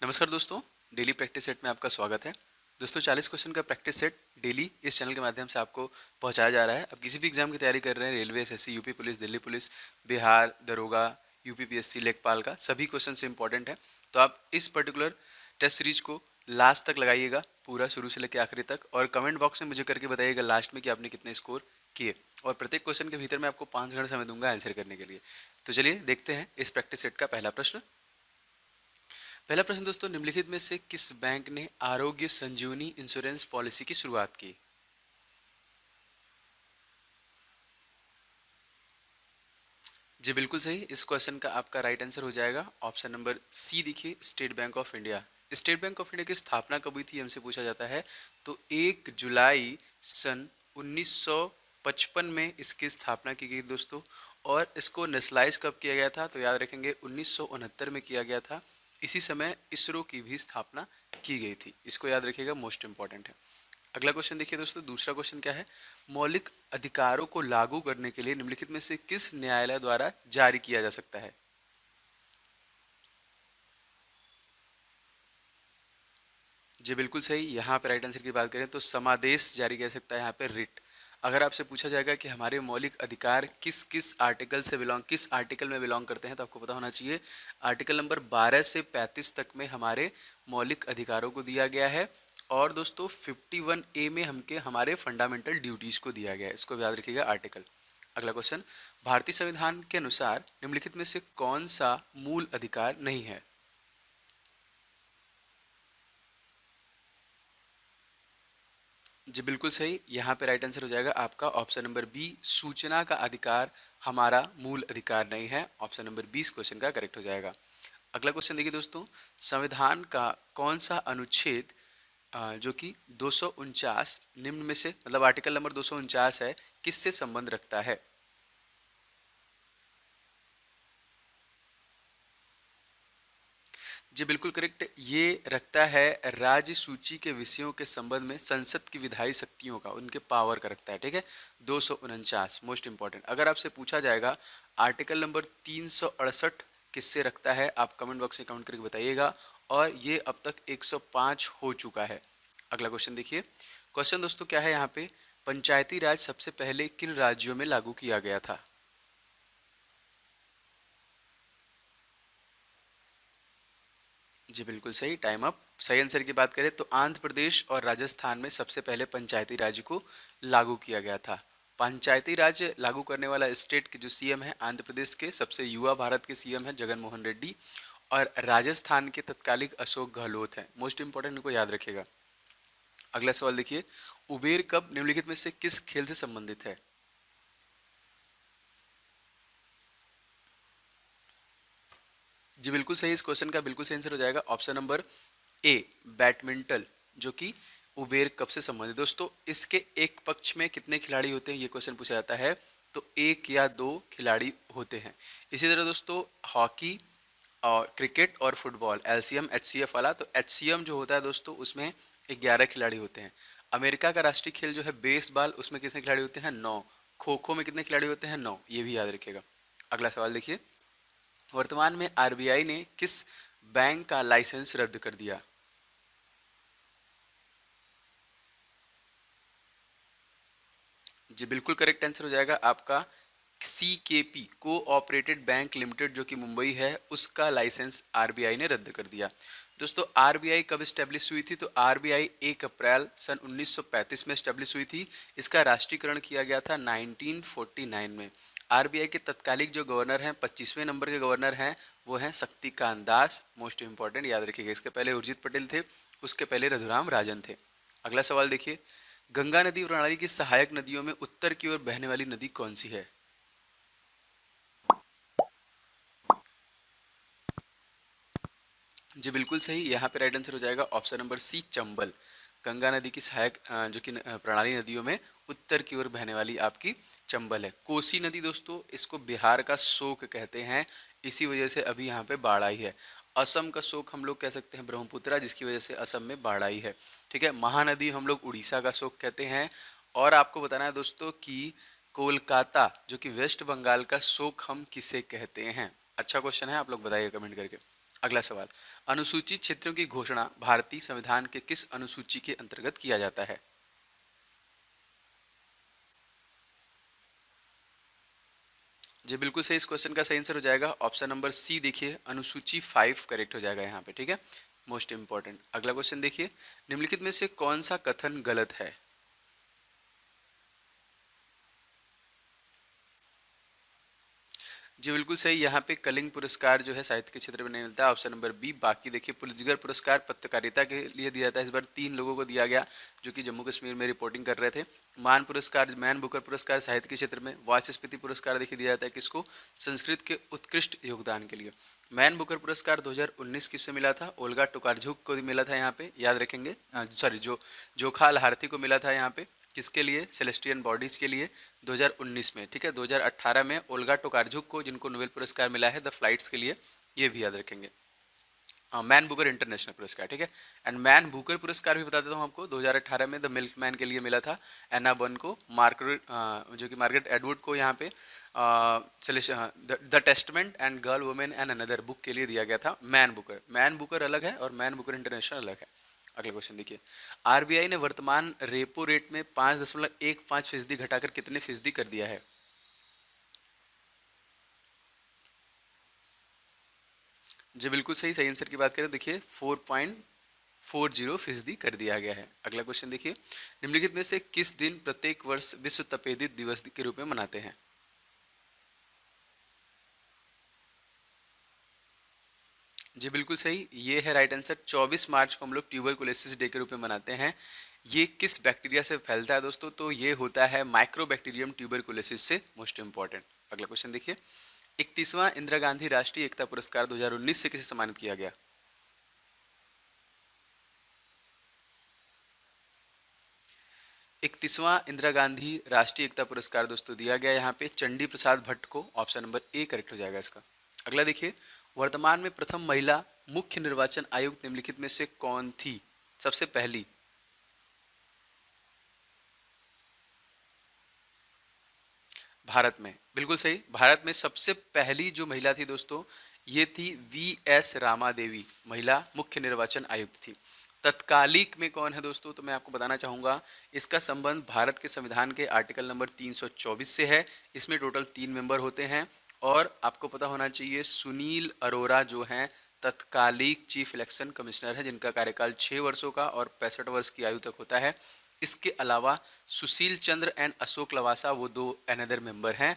नमस्कार दोस्तों, daily practice set में आपका स्वागत है। दोस्तों 40 क्वेश्चन का प्रैक्टिस सेट डेली इस चैनल के माध्यम से आपको पहुंचाया जा रहा है। अब किसी भी एग्जाम की तैयारी कर रहे हैं, railway, SSC, UP police, Delhi police, Bihar दरोगा, यूपीपीएससी, लेखपाल का सभी क्वेश्चन से इंपॉर्टेंट है। तो आप इस पर्टिकुलर टेस्ट सीरीज को लास्ट तक लगाइएगा, पूरा शुरू से लेकर आखिरी तक, और कमेंट बॉक्स में मुझे करके बताइएगा लास्ट में कि आपने कितने स्कोर किए। और प्रत्येक क्वेश्चन के भीतर मैं आपको 5 मिनट समय दूंगा आंसर करने के लिए। तो चलिए देखते हैं इस प्रैक्टिस सेट का पहला प्रश्न। पहला प्रश्न दोस्तों, निम्नलिखित में से किस बैंक ने आरोग्य संजीवनी इंश्योरेंस पॉलिसी की शुरुआत की? जी बिल्कुल सही। इस क्वेश्चन का आपका राइट आंसर हो जाएगा ऑप्शन नंबर सी। देखिए, State Bank of India. State Bank of India की स्थापना कब हुई थी हमसे पूछा जाता है, तो 1 जुलाई सन 1955 में इसकी स्थापना की गई दोस्तों। और इसको नेशनलाइज कब किया गया था, तो याद रखेंगे 1969 में किया गया था। इसी समय इसरो की भी स्थापना की गई थी। इसको याद रखिएगा, मोस्ट इंपॉर्टेंट है। अगला क्वेश्चन देखिए दोस्तों, दूसरा क्वेश्चन क्या है। मौलिक अधिकारों को लागू करने के लिए निम्नलिखित में से किस न्यायालय द्वारा जारी किया जा सकता है? जी बिल्कुल सही। यहाँ पे राइट आंसर की बात करें तो समादेश जारी किया जा सकता है, यहाँ पे रिट। अगर आपसे पूछा जाएगा कि हमारे मौलिक अधिकार किस किस आर्टिकल से बिलोंग, किस आर्टिकल में बिलोंग करते हैं, तो आपको पता होना चाहिए आर्टिकल नंबर 12 से 35 तक में हमारे मौलिक अधिकारों को दिया गया है। और दोस्तों 51A में हमके हमारे फंडामेंटल ड्यूटीज को दिया गया है। इसको याद रखिएगा, आर्टिकल। अगला क्वेश्चन, भारतीय संविधान के अनुसार निम्नलिखित में से कौन सा मूल अधिकार नहीं है? जी बिल्कुल सही। यहाँ पे राइट आंसर हो जाएगा आपका ऑप्शन नंबर बी, सूचना का अधिकार हमारा मूल अधिकार नहीं है। ऑप्शन नंबर 20 क्वेश्चन का करेक्ट हो जाएगा। अगला क्वेश्चन देखिए दोस्तों, संविधान का कौन सा अनुच्छेद जो कि 249 निम्न में से, मतलब आर्टिकल नंबर 249 है, किससे संबंध रखता है? जी बिल्कुल करेक्ट। ये रखता है राज्य सूची के विषयों के संबंध में संसद की विधायी शक्तियों का, उनके पावर का रखता है। ठीक है, 249 मोस्ट इंपॉर्टेंट। अगर आपसे पूछा जाएगा आर्टिकल नंबर 368 किससे रखता है, आप कमेंट बॉक्स में कमेंट करके बताइएगा। और ये अब तक 105 हो चुका है। अगला क्वेश्चन देखिए। क्वेश्चन दोस्तों क्या है यहाँ पे, पंचायती राज सबसे पहले किन राज्यों में लागू किया गया था? जी बिल्कुल सही। Time up. सही आंसर की बात करें तो आंध्र प्रदेश और राजस्थान में सबसे पहले पंचायती राज को लागू किया गया था। पंचायती राज लागू करने वाला स्टेट के जो सीएम है, आंध्र प्रदेश के सबसे युवा भारत के सीएम है जगन मोहन रेड्डी। और राजस्थान के तत्कालिक अशोक गहलोत हैं। मोस्ट इंपॉर्टेंट, इनको याद रखिएगा। अगला सवाल देखिए, उबेर कप निम्नलिखित में से किस खेल से संबंधित है? जी बिल्कुल सही। इस क्वेश्चन का बिल्कुल सही आंसर हो जाएगा ऑप्शन नंबर ए, बैडमिंटन, जो कि उबेर कप से संबंधित। दोस्तों इसके एक पक्ष में कितने खिलाड़ी होते हैं, ये क्वेश्चन पूछा जाता है, तो एक या दो खिलाड़ी होते हैं। इसी तरह दोस्तों हॉकी और क्रिकेट और फुटबॉल, एलसीएम एचसीएफ वाला, तो एचसीएम जो होता है दोस्तों उसमें 11 खिलाड़ी होते हैं। अमेरिका का राष्ट्रीय खेल जो है बेसबॉल, उसमें कितने खिलाड़ी होते हैं? 9। खो खो में कितने खिलाड़ी होते हैं? 9। ये भी याद रखिएगा। अगला सवाल देखिए, वर्तमान में आरबीआई ने किस बैंक का लाइसेंस रद्द कर दिया? जी बिल्कुल करेक्ट आंसर हो जाएगा आपका सीकेपी, कोऑपरेटेड बैंक लिमिटेड, जो कि मुंबई है, उसका लाइसेंस आरबीआई ने रद्द कर दिया। दोस्तों आरबीआई कब स्टैब्लिश हुई थी, तो आरबीआई 1 अप्रैल सन 1935 में स्टैब्लिश हुई थी। इसका राष्ट्रीयकरण किया गया था 1949 में। आरबीआई के तत्कालिक जो गवर्नर हैं, 25वें नंबर के गवर्नर हैं, वो हैं शक्तिकांत दास। मोस्ट इंपॉर्टेंट, याद रखिएगा। इसके पहले उर्जित पटेल थे, उसके पहले रघुराम राजन थे। अगला सवाल देखिए, गंगा नदी प्रणाली की सहायक नदियों में उत्तर की ओर बहने वाली नदी कौन सी है? जी बिल्कुल सही। यहाँ पे राइट आंसर हो जाएगा option number C, Chambal. Ganga नदी की सहायक जो कि प्रणाली नदियों में उत्तर की ओर बहने वाली आपकी चंबल है। कोसी नदी दोस्तों, इसको बिहार का शोक कहते हैं, इसी वजह से अभी यहाँ पे बाढ़ आई है। असम का शोक हम लोग कह सकते हैं ब्रह्मपुत्रा, जिसकी वजह से असम में बाढ़ आई है। ठीक है, महानदी हम लोग उड़ीसा का शोक कहते हैं। और आपको बताना है दोस्तों कि कोलकाता, जो कि वेस्ट बंगाल का शोक, हम किसे कहते हैं? अच्छा क्वेश्चन है, आप लोग बताइए कमेंट करके। अगला सवाल, अनुसूचित क्षेत्रों की घोषणा भारतीय संविधान के किस अनुसूची के अंतर्गत किया जाता है? जी बिल्कुल सही, इस क्वेश्चन का सही आंसर हो जाएगा ऑप्शन नंबर सी। देखिए अनुसूची 5 करेक्ट हो जाएगा यहाँ पे, ठीक है, मोस्ट इंपॉर्टेंट। अगला क्वेश्चन देखिए, निम्नलिखित में से कौन सा कथन गलत है? जी बिल्कुल सही, यहाँ पे कलिंग पुरस्कार जो है साहित्य के क्षेत्र में नहीं मिलता है, ऑप्शन नंबर बी। बाकी देखिए पुलित्जर पुरस्कार पत्रकारिता के लिए दिया जाता है, इस बार 3 लोगों को दिया गया जो कि जम्मू कश्मीर में रिपोर्टिंग कर रहे थे। मान पुरस्कार, मैन बुकर पुरस्कार साहित्य के क्षेत्र में। वाचस्पति पुरस्कार देखिए दिया जाता है किसको? संस्कृत के उत्कृष्ट योगदान के लिए। मैन बुकर पुरस्कार 2019 किससे मिला था? ओल्गा टोकार्जुक को मिला था यहाँ पे, याद रखेंगे। सॉरी, जो जोखा लाहार्थी को मिला था यहाँ पे, किसके लिए? सेलेस्टियन बॉडीज के लिए 2019 में, ठीक है। 2018 में ओल्गा टोकार्जुक को, जिनको नोबेल पुरस्कार मिला है द फ्लाइट्स के लिए, ये भी याद रखेंगे। मैन बुकर इंटरनेशनल पुरस्कार, ठीक है। एंड मैन बुकर पुरस्कार भी बता देता हूँ आपको, 2018 में द मिल्कमैन के लिए मिला था एना बर्न को। मार्गरेट जो कि मार्गरेट एडवर्ड को यहाँ पे the testament and girl women and another book के लिए दिया गया था मैन बुकर। मैन बुकर अलग है और मैन बुकर इंटरनेशनल अलग है। अगला क्वेश्चन देखिए, आरबीआई ने वर्तमान रेपो रेट में 5.15% घटाकर कितने फीसदी कर दिया है? जी बिल्कुल सही, सही आंसर की बात करें देखिए 4.40% कर दिया गया है। अगला क्वेश्चन देखिए, निम्नलिखित में से किस दिन प्रत्येक वर्ष विश्व तपेदिक दिवस के रूप में मनाते हैं? जी बिल्कुल सही, ये है राइट आंसर। 24 मार्च को हम लोग ट्यूबरकुलोसिस डे के रूप में मनाते हैं। ये किस बैक्टीरिया से फैलता है दोस्तों? तो ये होता है माइक्रोबैक्टीरियम ट्यूबरकुलोसिस से, मोस्ट इंपॉर्टेंट। अगला क्वेश्चन देखिए, 31वां इंदिरा गांधी राष्ट्रीय एकता पुरस्कार 2019 से किसे सम्मानित किया गया? 31वां इंदिरा गांधी राष्ट्रीय एकता पुरस्कार दोस्तों दिया गया यहाँ पे चंडी प्रसाद भट्ट को, ऑप्शन नंबर ए करेक्ट हो जाएगा इसका। अगला देखिए, वर्तमान में प्रथम महिला मुख्य निर्वाचन आयुक्त निम्नलिखित में से कौन थी? सबसे पहली। भारत में, बिल्कुल सही, भारत में सबसे पहली जो महिला थी दोस्तों, ये थी वी.एस. रामा देवी, महिला मुख्य निर्वाचन आयुक्त थी। तत्कालिक में कौन है दोस्तों? तो मैं आपको बताना चाहूँगा, इसका संबंध भारत के संविधान के आर्टिकल नंबर 324 से है। इसमें टोटल 3 मेंबर होते हैं और आपको पता होना चाहिए सुनील अरोरा जो हैं तत्कालिक चीफ इलेक्शन कमिश्नर है, जिनका कार्यकाल 6 वर्षों का और 65 वर्ष की आयु तक होता है। इसके अलावा सुशील चंद्र एंड अशोक लवासा, वो 2 अनदर मेंबर हैं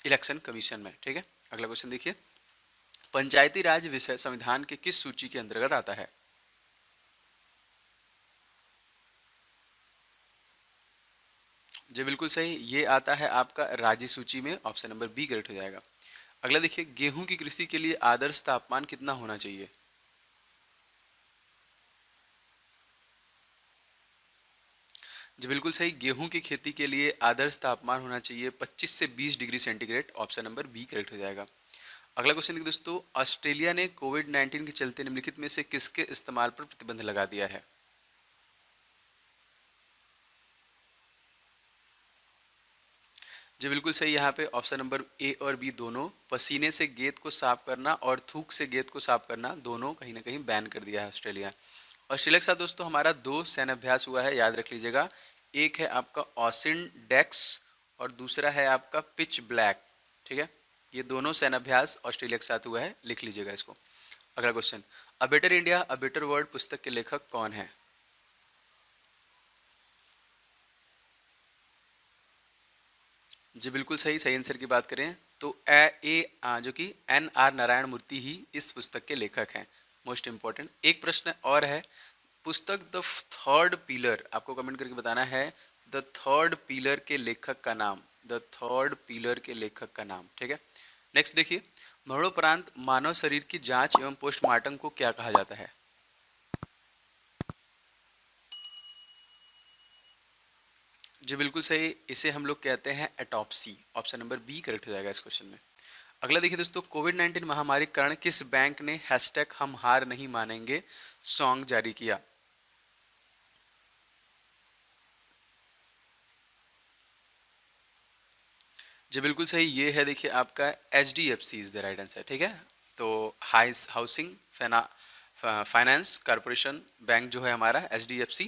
इलेक्शन कमीशन में, ठीक है। अगला क्वेश्चन देखिए, पंचायती राज विषय संविधान के किस सूची के अंतर्गत आता है? जी बिल्कुल सही, ये आता है आपका राज्य सूची में, ऑप्शन नंबर बी करेक्ट हो जाएगा। अगला देखिए, गेहूं की कृषि के लिए आदर्श तापमान कितना होना चाहिए? जी बिल्कुल सही, गेहूं की खेती के लिए आदर्श तापमान होना चाहिए 25 से 20 degree centigrade, option number B correct हो जाएगा। अगला क्वेश्चन देखिए दोस्तों, ऑस्ट्रेलिया ने कोविड-19 के चलते निम्नलिखित में से किसके इस्तेमाल पर प्रतिबंध लगा दिया है? जी बिल्कुल सही, यहाँ पे ऑप्शन नंबर ए और बी दोनों, पसीने से गेंद को साफ करना और थूक से गेंद को साफ करना, दोनों कहीं ना कहीं बैन कर दिया है ऑस्ट्रेलिया। ऑस्ट्रेलिया के साथ दोस्तों हमारा 2 सैन्य अभ्यास हुआ है, याद रख लीजिएगा। एक है आपका ऑसिन डेक्स और दूसरा है आपका पिच ब्लैक, ठीक है। ये दोनों सैन्य अभ्यास ऑस्ट्रेलिया के साथ हुआ है, लिख लीजिएगा इसको। अगला question, a better India a better world पुस्तक के लेखक कौन है? जी बिल्कुल सही, सही आंसर की बात करें तो जो कि NR नारायण मूर्ति ही इस पुस्तक के लेखक हैं, मोस्ट इंपॉर्टेंट। एक प्रश्न और है, पुस्तक द थर्ड पिलर, आपको कमेंट करके बताना है द थर्ड पिलर के लेखक का नाम, द थर्ड पिलर के लेखक का नाम, ठीक है। नेक्स्ट देखिए, मरणोपरांत मानव शरीर की जांच एवं पोस्टमार्टम को क्या कहा जाता है? जी बिल्कुल सही, इसे हम लोग कहते हैं एटॉप्सी, ऑप्शन नंबर बी करेक्ट हो जाएगा इस क्वेश्चन में। अगला देखिए दोस्तों, कोविड-19 महामारी के कारण किस बैंक ने हैशटैग हम हार नहीं मानेंगे सॉन्ग जारी किया? जी बिल्कुल सही, ये है देखिए आपका HDFC is the right answer, ठीक है। तो हाउसिंग फाइनेंस कॉरपोरेशन बैंक जो है हमारा HDFC,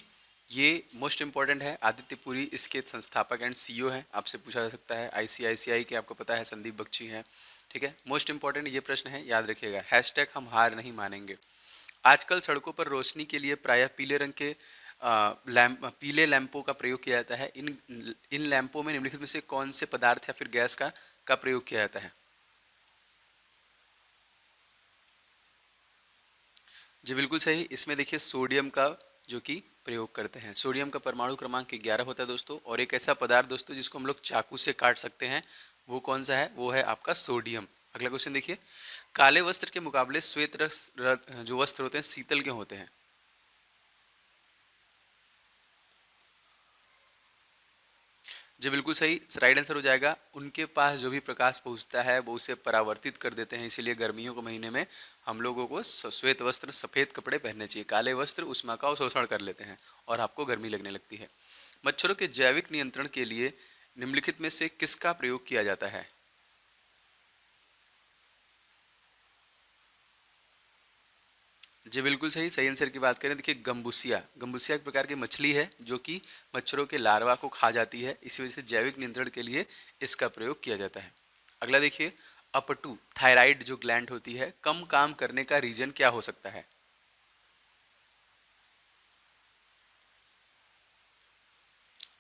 ये मोस्ट इंपॉर्टेंट है। आदित्य पुरी इसके संस्थापक एंड CEO हैं, आपसे पूछा जा सकता है। ICICI के आपको पता है संदीप बख्शी हैं, ठीक है। मोस्ट इंपॉर्टेंट ये प्रश्न है, याद रखिएगा। हैशटैग हम हार नहीं मानेंगे। आजकल सड़कों पर रोशनी के लिए प्रायः पीले रंग के पीले लैंपों का प्रयोग किया जाता है। इन लैंपों में निम्नलिखित में से कौन से पदार्थ या फिर गैस का प्रयोग किया जाता है? जी बिल्कुल सही। इसमें देखिए सोडियम का जो कि प्रयोग करते हैं। सोडियम का परमाणु क्रमांक 11 होता है दोस्तों। और एक ऐसा पदार्थ दोस्तों जिसको हम लोग चाकू से काट सकते हैं, वो कौन सा है? वो है आपका सोडियम। अगला क्वेश्चन देखिए, काले वस्त्र के मुकाबले श्वेत जो वस्त्र होते हैं शीतल क्यों होते हैं? जी बिल्कुल सही। राइट आंसर हो जाएगा, उनके पास जो भी प्रकाश पहुंचता है वो उसे परावर्तित कर देते हैं। इसीलिए गर्मियों के महीने में हम लोगों को श्वेत वस्त्र, सफ़ेद कपड़े पहनने चाहिए। काले वस्त्र ऊष्मा का अवशोषण कर लेते हैं और आपको गर्मी लगने लगती है। मच्छरों के जैविक नियंत्रण के लिए निम्नलिखित में से किसका प्रयोग किया जाता है? जी बिल्कुल सही। सही आंसर की बात करें, देखिए गम्बुसिया। गम्बुसिया एक प्रकार की मछली है जो कि मच्छरों के लार्वा को खा जाती है। इसी वजह से जैविक नियंत्रण के लिए इसका प्रयोग किया जाता है। अगला देखिए, अपटू थायराइड जो ग्लैंड होती है, कम काम करने का रीजन क्या हो सकता है?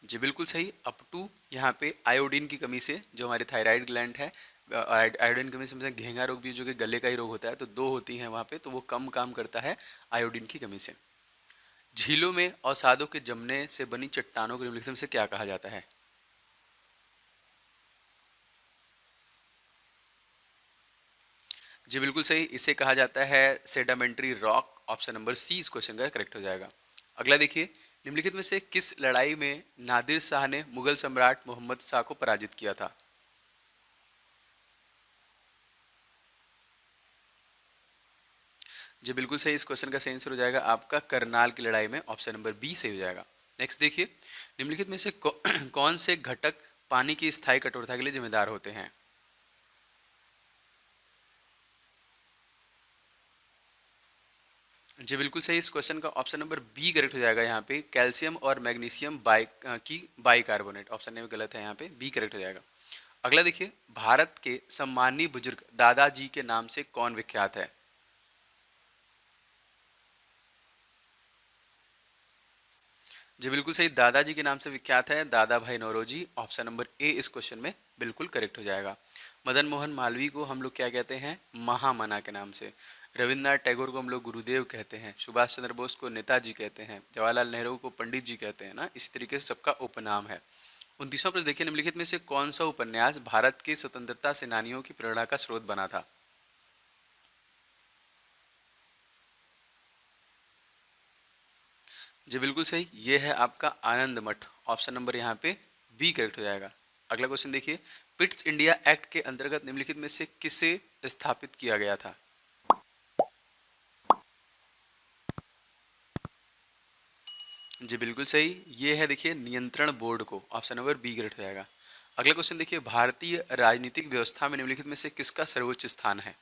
जी बिल्कुल सही। अपटू यहाँ पे आयोडीन की कमी से, जो हमारे थायराइड ग्लैंड है, आयोडीन की कमी से मतलब घेंगा रोग भी जो कि गले का ही रोग होता है, तो दो होती हैं वहाँ पे, तो वो कम काम करता है आयोडीन की कमी से। झीलों में अवसादों के जमने से बनी चट्टानों को निम्नलिखित में से क्या कहा जाता है? जी बिल्कुल सही। इसे कहा जाता है सेडामेंट्री रॉक। ऑप्शन नंबर सी इस क्वेश्चन का करेक्ट हो जाएगा। अगला देखिए, निम्नलिखित में से किस लड़ाई में नादिर शाह ने मुगल सम्राट मोहम्मद शाह को पराजित किया था? जी बिल्कुल सही। इस क्वेश्चन का सही आंसर हो जाएगा आपका करनाल की लड़ाई में। ऑप्शन नंबर बी सही हो जाएगा। नेक्स्ट देखिए, निम्नलिखित में से कौन से घटक पानी की स्थायी कठोरता के लिए जिम्मेदार होते हैं? जी बिल्कुल सही। इस क्वेश्चन का ऑप्शन नंबर बी करेक्ट हो जाएगा। यहाँ पे कैल्शियम और मैग्नीशियम की बाइकार्बोनेट। ऑप्शन नंबर गलत है, यहाँ पे बी करेक्ट हो जाएगा। अगला देखिए, भारत के सम्मानीय बुजुर्ग दादाजी के नाम से कौन विख्यात है? जी बिल्कुल सही। दादाजी के नाम से विख्यात है दादा भाई नौरोजी। ऑप्शन नंबर ए इस क्वेश्चन में बिल्कुल करेक्ट हो जाएगा। मदन मोहन मालवीय को हम लोग क्या कहते हैं? महामना के नाम से। रविन्द्रनाथ टैगोर को हम लोग गुरुदेव कहते हैं। सुभाष चंद्र बोस को नेताजी कहते हैं। जवाहरलाल नेहरू को पंडित जी कहते हैं ना। इसी तरीके से सबका उपनाम है। 29वां प्रश्न देखिए, निम्नलिखित में से कौन सा उपन्यास भारत के स्वतंत्रता सेनानियों की प्रेरणा का स्रोत बना था? जी बिल्कुल सही। ये है आपका आनंद मठ। ऑप्शन नंबर यहाँ पे बी करेक्ट हो जाएगा। अगला क्वेश्चन देखिए, पिट्स इंडिया एक्ट के अंतर्गत निम्नलिखित में से किसे स्थापित किया गया था? जी बिल्कुल सही। ये है देखिए नियंत्रण बोर्ड को। ऑप्शन नंबर बी करेक्ट हो जाएगा। अगला क्वेश्चन देखिए, भारतीय राजनीतिक व्यवस्था में निम्नलिखित में से किसका सर्वोच्च स्थान है?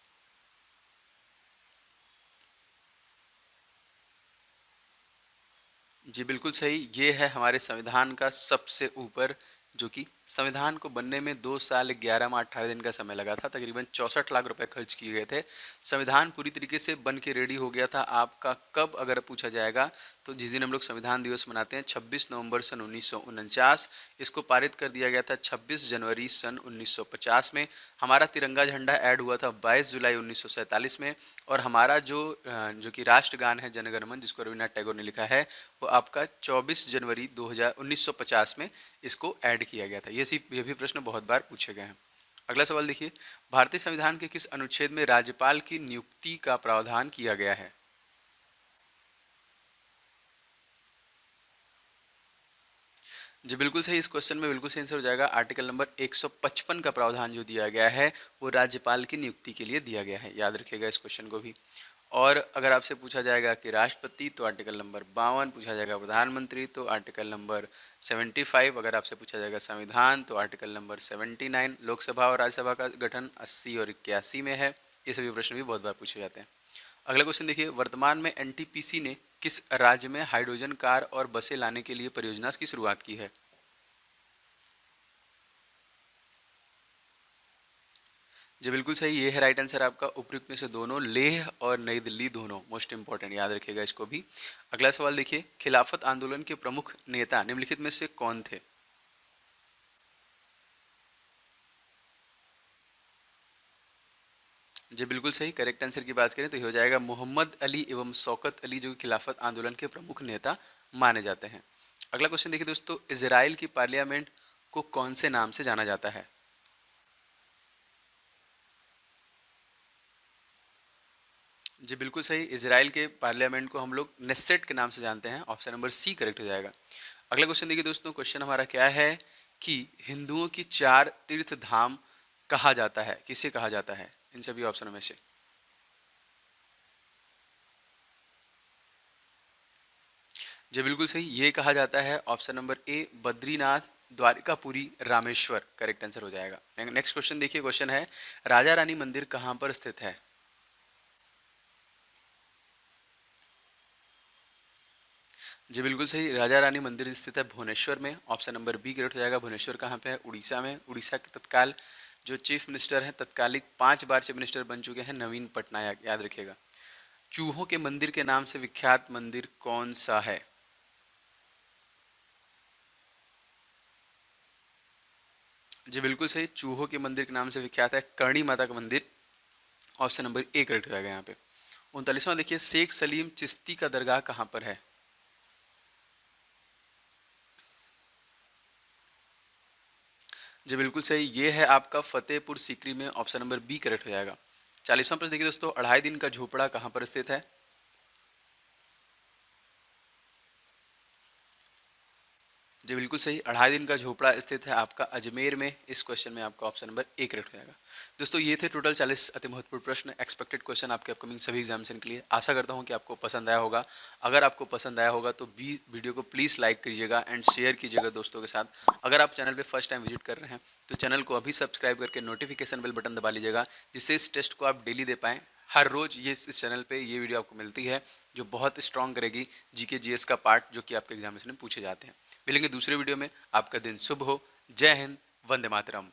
जी बिल्कुल सही। ये है हमारे संविधान का सबसे ऊपर, जो कि संविधान को बनने में 2 साल 11 माह 18 दिन का समय लगा था। तकरीबन 64 लाख रुपए खर्च किए गए थे। संविधान पूरी तरीके से बन के रेडी हो गया था। आपका कब अगर पूछा जाएगा, तो जिस दिन हम लोग संविधान दिवस मनाते हैं 26 नवंबर सन 1949, इसको पारित कर दिया गया था 26 जनवरी सन 1950 में। हमारा तिरंगा झंडा ऐड हुआ था 22 जुलाई 1947 में। और हमारा जो कि राष्ट्रगान है जनगण मन, जिसको रविन्द्रनाथ टैगोर ने लिखा है, वो आपका 24 जनवरी 1950 में इसको ऐड किया गया था। ये भी प्रश्न बहुत बार पूछे गए हैं। अगला सवाल देखिए, भारतीय संविधान के किस अनुच्छेद में राज्यपाल की नियुक्ति का प्रावधान किया गया है? जी बिल्कुल सही। इस क्वेश्चन में बिल्कुल सही आंसर हो जाएगा। आर्टिकल नंबर 155 का प्रावधान जो दिया गया है वो राज्यपाल की नियुक्ति के लिए दिया गया है। याद रखिएगा इस क्वेश्चन को भी। और अगर आपसे पूछा जाएगा कि राष्ट्रपति, तो आर्टिकल नंबर 52। पूछा जाएगा प्रधानमंत्री, तो आर्टिकल नंबर 75। अगर आपसे पूछा जाएगा संविधान, तो आर्टिकल नंबर 79। लोकसभा और राज्यसभा का गठन 80 और 81 में है। ये सभी प्रश्न भी बहुत बार पूछे जाते हैं। अगला क्वेश्चन देखिए, वर्तमान में एनटीपीसी ने किस राज्य में हाइड्रोजन कार और बसें लाने के लिए परियोजना की शुरुआत की है? जी बिल्कुल सही, ये है राइट आंसर आपका। उपयुक्त में से दोनों, लेह और नई दिल्ली दोनों मोस्ट इंपॉर्टेंट, याद रखिएगा इसको भी। अगला सवाल देखिए, खिलाफत आंदोलन के प्रमुख नेता निम्नलिखित में से कौन थे? जी बिल्कुल सही, करेक्ट आंसर की बात करें तो ये हो जाएगा मोहम्मद अली एवं शौकत अली, जो कि खिलाफत आंदोलन के प्रमुख नेता माने जाते हैं। अगला क्वेश्चन देखिए दोस्तों, इजराइल की पार्लियामेंट को कौन से नाम से जाना जाता है? जी बिल्कुल सही, इजराइल के पार्लियामेंट को हम लोग नेसेट के नाम से जानते हैं। ऑप्शन नंबर सी करेक्ट हो जाएगा। अगला क्वेश्चन देखिए दोस्तों, क्वेश्चन हमारा क्या है कि हिंदुओं की 4 तीर्थ धाम कहा जाता है, किसे कहा जाता है इन सभी ऑप्शनों में से? जी बिल्कुल सही, ये कहा जाता है option number A Badrinath, Dwarikapuri, Rameshwar, correct answer हो जाएगा। नेक्स्ट क्वेश्चन देखिए, क्वेश्चन है राजा रानी मंदिर कहाँ पर स्थित है? जी बिल्कुल सही, राजा रानी मंदिर स्थित है भुवनेश्वर में। ऑप्शन नंबर बी करेक्ट हो जाएगा। भुवनेश्वर कहाँ पे है? उड़ीसा में। उड़ीसा के तत्काल जो चीफ मिनिस्टर हैं, तत्कालिक 5 बार चीफ मिनिस्टर बन चुके हैं, नवीन पटनायक, याद रखिएगा। चूहों के मंदिर के नाम से विख्यात मंदिर कौन सा है? जी बिल्कुल सही, चूहों के मंदिर के नाम से विख्यात है करणी माता का मंदिर। ऑप्शन नंबर ए करेक्ट हो जाएगा यहाँ पे। 39वां देखिए, शेख सलीम चिश्ती का दरगाह कहाँ पर है? जी बिल्कुल सही, ये है आपका फतेहपुर सीकरी में। ऑप्शन नंबर बी करेक्ट हो जाएगा। 40वां प्रश्न देखिए दोस्तों, 2.5 दिन का झोपड़ा कहाँ पर स्थित है? जी बिल्कुल सही, 2.5 दिन का झोपड़ा स्थित है आपका अजमेर में। इस क्वेश्चन में आपका ऑप्शन नंबर ए करेक्ट हो जाएगा। दोस्तों ये थे टोटल 40 अति महत्वपूर्ण प्रश्न, एक्सपेक्टेड क्वेश्चन आपके अपकमिंग सभी एग्जामिनेशन के लिए। आशा करता हूँ कि आपको पसंद आया होगा। अगर आपको पसंद आया होगा तो वीडियो को प्लीज़ लाइक कीजिएगा एंड शेयर कीजिएगा दोस्तों के साथ। अगर आप चैनल पर फर्स्ट टाइम विजिट कर रहे हैं तो चैनल को अभी सब्सक्राइब करके नोटिफिकेशन बेल बटन दबा लीजिएगा, जिससे इस टेस्ट को आप डेली दे पाएँ। हर रोज़ ये इस चैनल पे ये वीडियो आपको मिलती है, जो बहुत स्ट्रॉन्ग करेगी जीके जीएस का पार्ट, जो कि आपके एग्जामिनेशन में पूछे जाते हैं। मिलेंगे दूसरे वीडियो में। आपका दिन शुभ हो। जय हिंद, वंदे मातरम।